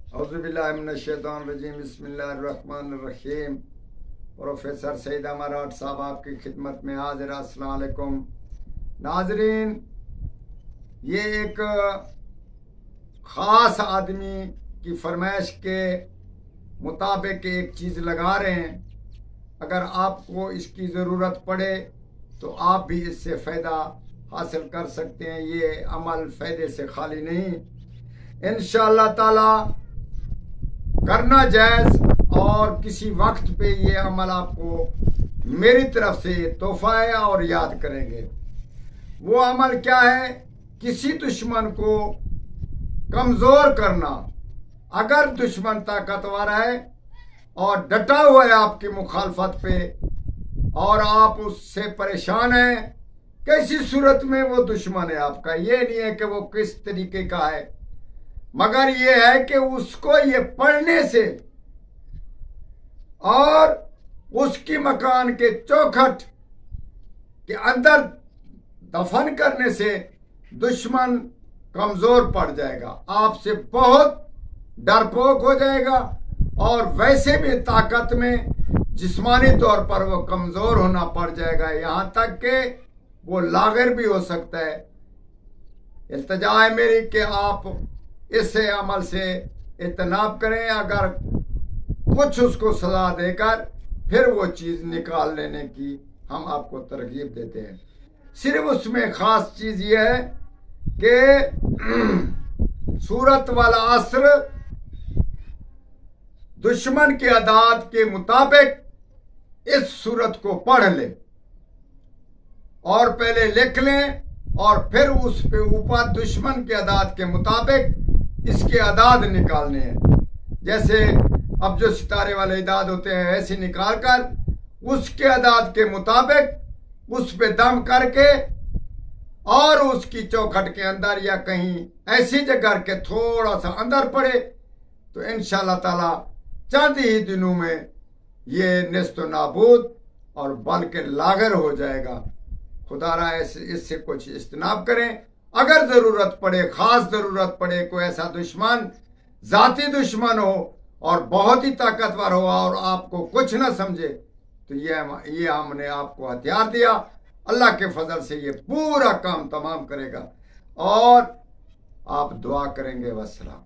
औज़ुबिल्लाहिमिनश्शैतानिर्रजीम बिस्मिल्लाहिर्रहमानिर्रहीम। प्रोफेसर सईद अमराट साहब आपकी खिदमत में हाजिर। अस्सलाम वालेकुम नाजरीन, ये एक ख़ास आदमी की फरमाइश के मुताबिक एक चीज़ लगा रहे हैं। अगर आपको इसकी ज़रूरत पड़े तो आप भी इससे फ़ायदा हासिल कर सकते हैं। ये अमल फ़ायदे से खाली नहीं, इंशाअल्लाह ताला करना जायज़। और किसी वक्त पे ये अमल आपको मेरी तरफ से तोहफा है और याद करेंगे। वो अमल क्या है? किसी दुश्मन को कमज़ोर करना। अगर दुश्मन ताकतवर है और डटा हुआ है आपकी मुखालफत पे और आप उससे परेशान हैं, कैसी सूरत में वो दुश्मन है आपका, ये नहीं है कि वो किस तरीके का है, मगर ये है कि उसको ये पढ़ने से और उसकी मकान के चौखट के अंदर दफन करने से दुश्मन कमजोर पड़ जाएगा, आपसे बहुत डरपोक हो जाएगा और वैसे भी ताकत में जिस्मानी तौर पर वो कमजोर होना पड़ जाएगा, यहां तक कि वो लागर भी हो सकता है। इल्तिजा है मेरी कि आप इससे अमल से इत्तनाब करें। अगर कुछ उसको सजा देकर फिर वो चीज़ निकाल लेने की हम आपको तरगीब देते हैं। सिर्फ उसमें ख़ास चीज़ ये है कि सूरत वाला असर दुश्मन के अदाद के मुताबिक इस सूरत को पढ़ ले और पहले लिख लें और फिर उस पे ऊपर दुश्मन के अदाद के मुताबिक इसके अदाद निकालने हैं। जैसे अब जो सितारे वाले अदाद होते हैं ऐसे निकाल कर उसके अदाद के मुताबिक उस पे दम करके और उसकी चौखट के अंदर या कहीं ऐसी जगह के थोड़ा सा अंदर पड़े तो इंशाअल्लाह ताला चंद ही दिनों में ये निस्त नाबूद और बल्कि लागर हो जाएगा। खुदारा इससे कुछ इज्तनाब करें। अगर ज़रूरत पड़े, ख़ास ज़रूरत पड़े, कोई ऐसा दुश्मन ज़ाती दुश्मन हो और बहुत ही ताकतवर हो और आपको कुछ ना समझे तो ये हमने आपको हथियार दिया। अल्लाह के फजल से ये पूरा काम तमाम करेगा और आप दुआ करेंगे। वस्सलाम।